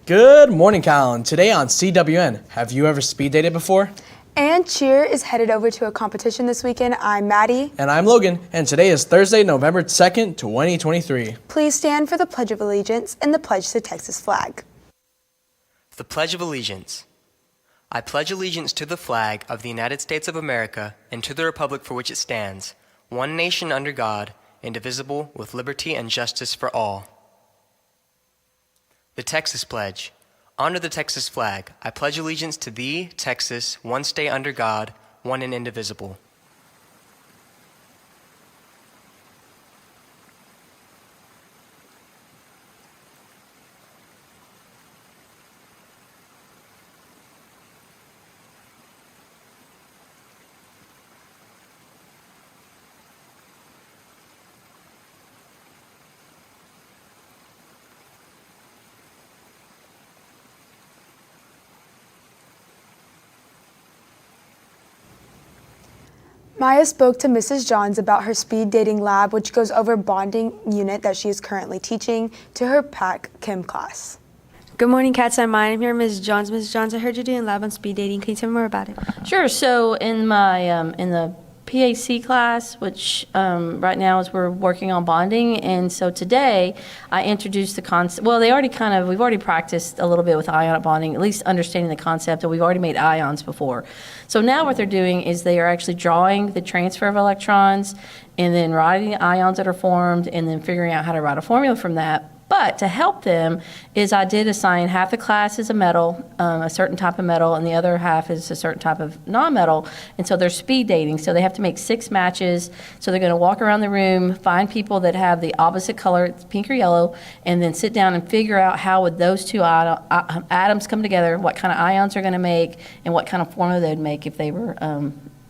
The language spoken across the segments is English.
Good morning, Calallen. Today on CWN, have you ever speed dated before? And cheer is headed over to a competition this weekend. I'm Maddie. And I'm Logan, and today is Thursday, November 2nd, 2023. Please stand for the Pledge of Allegiance and the pledge to the Texas flag. The Pledge of Allegiance. I pledge allegiance to the flag of the United States of America and to the republic for which it stands, one nation under God, indivisible, with liberty and justice for all. The Texas Pledge. Under the Texas flag, I pledge allegiance to thee, Texas, one state under God, one and indivisible. Maya spoke to Mrs. Johns about her speed dating lab, which goes over bonding unit that she is currently teaching to her PAC Chem class. Good morning, Cats. I'm Maya. I'm here, Ms. Johns. Ms. Johns, I heard you're doing lab on speed dating. Can you tell me more about it? Sure. So in my in the PAC class, which right now is we're working on bonding, and so today I introduced the concept. Well, we've already practiced a little bit with ionic bonding, at least understanding the concept, and we've already made ions before. So now what they're doing is they are actually drawing the transfer of electrons, and then writing the ions that are formed, and then figuring out how to write a formula from that. But to help them is I did assign half the class is a metal, a certain type of metal, and the other half is a certain type of non-metal. And so they're speed dating. So they have to make 6 matches. So they're going to walk around the room, find people that have the opposite color, it's pink or yellow, and then sit down and figure out how would those two atoms come together, what kind of ions they're going to make, and what kind of formula they'd make if they were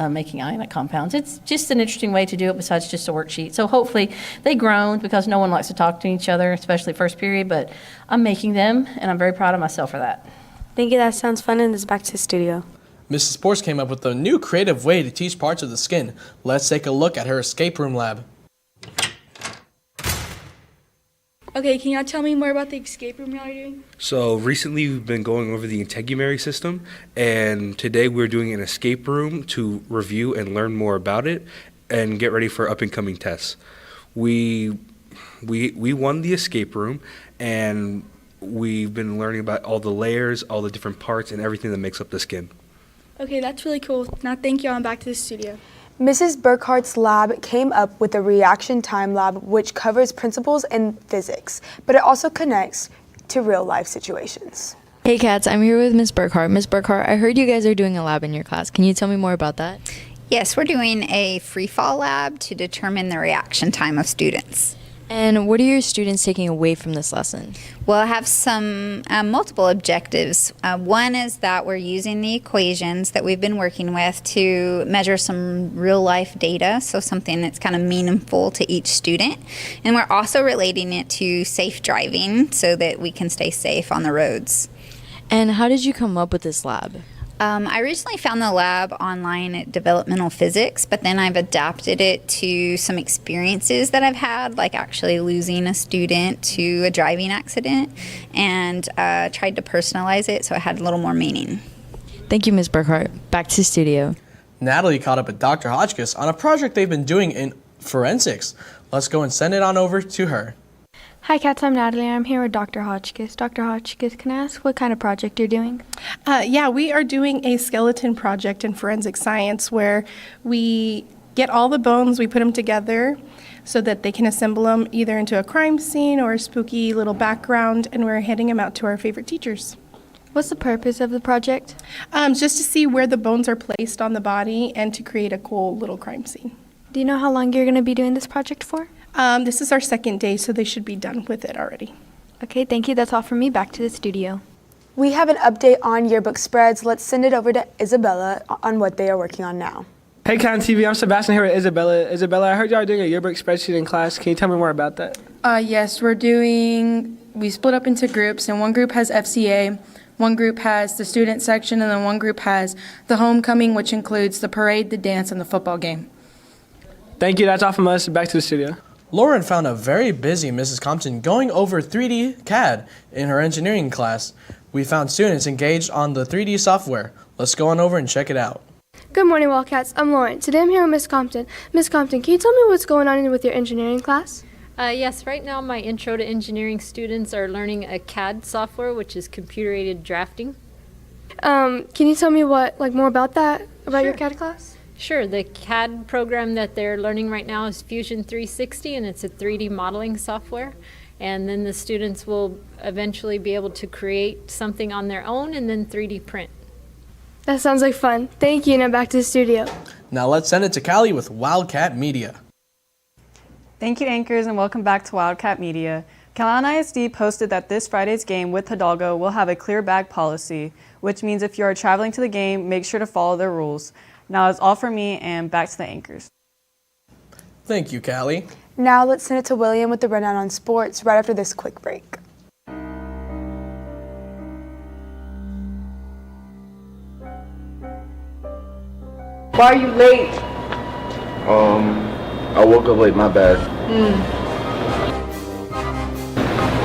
making ionic compounds. It's just an interesting way to do it besides just a worksheet. So hopefully they groaned because no one likes to talk to each other, especially first period, but I'm making them and I'm very proud of myself for that. Thank you. That sounds fun, and it's back to the studio. Mrs. Porce came up with a new creative way to teach parts of the skin. Let's take a look at her escape room lab. Okay, can y'all tell me more about the escape room y'all are doing? So recently we've been going over the integumentary system, and today we're doing an escape room to review and learn more about it and get ready for up-and-coming tests. We won the escape room, and we've been learning about all the layers, all the different parts, and everything that makes up the skin. Okay, that's really cool. Now thank y'all, and back to the studio. Mrs. Burkhart's lab came up with a reaction time lab, which covers principles in physics, but it also connects to real-life situations. Hey Cats, I'm here with Ms. Burkhart. Ms. Burkhart, I heard you guys are doing a lab in your class. Can you tell me more about that? Yes, we're doing a free fall lab to determine the reaction time of students. And what are your students taking away from this lesson? We'll have some multiple objectives. One is that we're using the equations that we've been working with to measure some real life data, so something that's kind of meaningful to each student. And we're also relating it to safe driving so that we can stay safe on the roads. And how did you come up with this lab? I originally found the lab online at Developmental Physics, but then I've adapted it to some experiences that I've had, like actually losing a student to a driving accident, and tried to personalize it so it had a little more meaning. Thank you, Ms. Burkhart. Back to the studio. Natalie caught up with Dr. Hotchkiss on a project they've been doing in forensics. Let's go and send it on over to her. Hi Cats, I'm Natalie. I'm here with Dr. Hotchkiss. Dr. Hotchkiss, can I ask what kind of project you're doing? Yeah, we are doing a skeleton project in forensic science where we get all the bones, we put them together so that they can assemble them either into a crime scene or a spooky little background, and we're handing them out to our favorite teachers. What's the purpose of the project? Just to see where the bones are placed on the body and to create a cool little crime scene. Do you know how long you're going to be doing this project for? This is our second day, so they should be done with it already. Okay, thank you. That's all from me. Back to the studio. We have an update on yearbook spreads. Let's send it over to Isabella on what they are working on now. Hey, Calallen TV, I'm Sebastian here with Isabella. Isabella, I heard y'all are doing a yearbook spreadsheet in class. Can you tell me more about that? Yes, we split up into groups, and one group has FCA, one group has the student section, and then one group has the homecoming, which includes the parade, the dance, and the football game. Thank you. That's all from us. Back to the studio. Lauren found a very busy Mrs. Compton going over 3D CAD in her engineering class. We found students engaged on the 3D software. Let's go on over and check it out. Good morning, Wildcats. I'm Lauren. Today I'm here with Miss Compton. Miss Compton, can you tell me what's going on with your engineering class? Yes, right now my intro to engineering students are learning a CAD software, which is computer-aided drafting. Can you tell me more about that, about your CAD class? Sure, the CAD program that they're learning right now is Fusion 360, and it's a 3D modeling software. And then the students will eventually be able to create something on their own and then 3D print. That sounds like fun. Thank you. Now back to the studio. Now let's send it to Callie with Wildcat Media. Thank you, anchors, and welcome back to Wildcat Media. Calallen ISD posted that this Friday's game with Hidalgo will have a clear bag policy, which means if you are traveling to the game, make sure to follow their rules. Now that's all for me, and back to the anchors. Thank you, Callie. Now let's send it to William with the rundown on sports right after this quick break. Why are you late? I woke up late, my bad.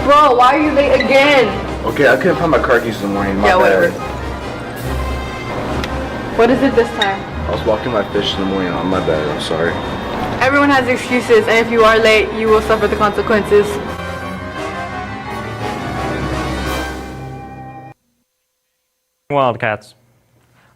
Bro, why are you late again? Okay, I couldn't find my car keys in the morning, my bad. Whatever. What is it this time? I was walking my fish in the morning, my bad, I'm sorry. Everyone has excuses, and if you are late, you will suffer the consequences. Wildcats.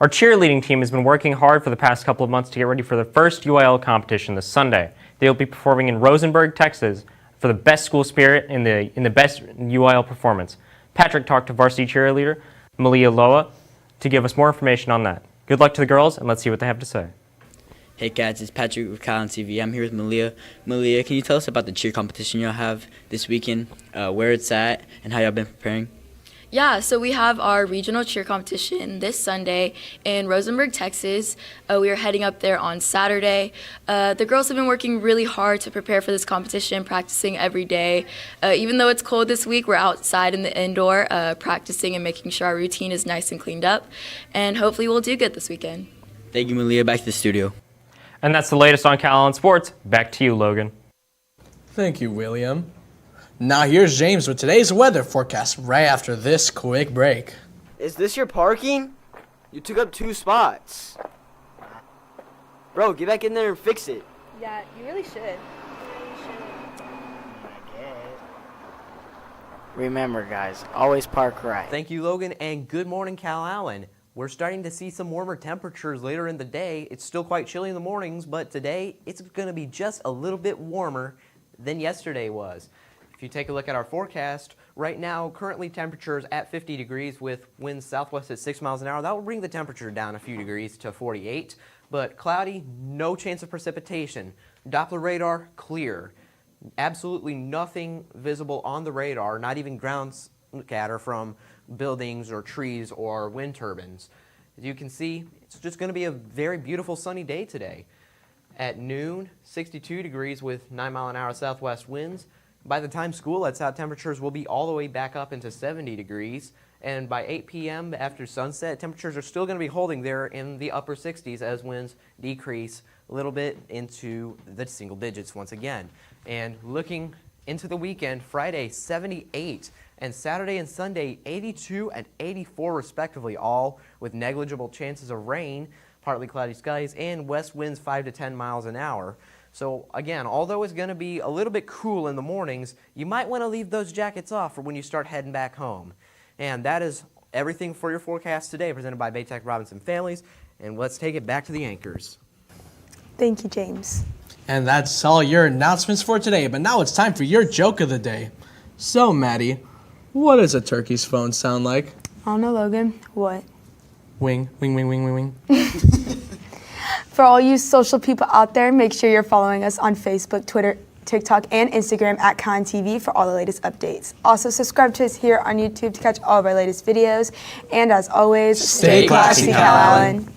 Our cheerleading team has been working hard for the past couple of months to get ready for the first UIL competition this Sunday. They will be performing in Rosenberg, Texas for the best school spirit in the best UIL performance. Patrick talked to varsity cheerleader Malia Loa to give us more information on that. Good luck to the girls, and let's see what they have to say. Hey cats, it's Patrick with Calallen TV. I'm here with Malia. Malia, can you tell us about the cheer competition y'all have this weekend, where it's at, and how y'all been preparing? Yeah, so we have our regional cheer competition this Sunday in Rosenberg, Texas. We are heading up there on Saturday. The girls have been working really hard to prepare for this competition, practicing every day. Even though it's cold this week, we're outside in the indoor practicing and making sure our routine is nice and cleaned up. And hopefully we'll do good this weekend. Thank you, Malia. Back to the studio. And that's the latest on Calallen Sports. Back to you, Logan. Thank you, William. Now here's James with today's weather forecast right after this quick break. Is this your parking? You took up 2 spots. Bro, get back in there and fix it. Yeah, you really should. Remember, guys, always park right. Thank you, Logan, and good morning, Calallen. We're starting to see some warmer temperatures later in the day. It's still quite chilly in the mornings, but today it's going to be just a little bit warmer than yesterday was. If you take a look at our forecast, right now, currently temperatures at 50 degrees with winds southwest at 6 miles an hour. That will bring the temperature down a few degrees to 48, but cloudy, no chance of precipitation. Doppler radar, clear. Absolutely nothing visible on the radar, not even ground scatter from buildings or trees or wind turbines. As you can see, it's just going to be a very beautiful sunny day today. At noon, 62 degrees with 9-mile-an-hour southwest winds. By the time school lets out, temperatures will be all the way back up into 70 degrees. And by 8 p.m. after sunset, temperatures are still going to be holding there in the upper 60s as winds decrease a little bit into the single digits once again. And looking into the weekend, Friday 78 and Saturday and Sunday 82 and 84 respectively, all with negligible chances of rain, partly cloudy skies, and west winds 5 to 10 miles an hour. So again, although it's going to be a little bit cool in the mornings, you might want to leave those jackets off for when you start heading back home. And that is everything for your forecast today, presented by Baytech Robinson Families. And let's take it back to the anchors. Thank you, James. And that's all your announcements for today, but now it's time for your joke of the day. So, Maddie, what does a turkey's phone sound like? I don't know, Logan. What? Wing, wing, wing, wing, wing, wing. For all you social people out there, make sure you're following us on Facebook, Twitter, TikTok, and Instagram at CalallenTV for all the latest updates. Also, subscribe to us here on YouTube to catch all of our latest videos. And as always, stay classy, Calallen.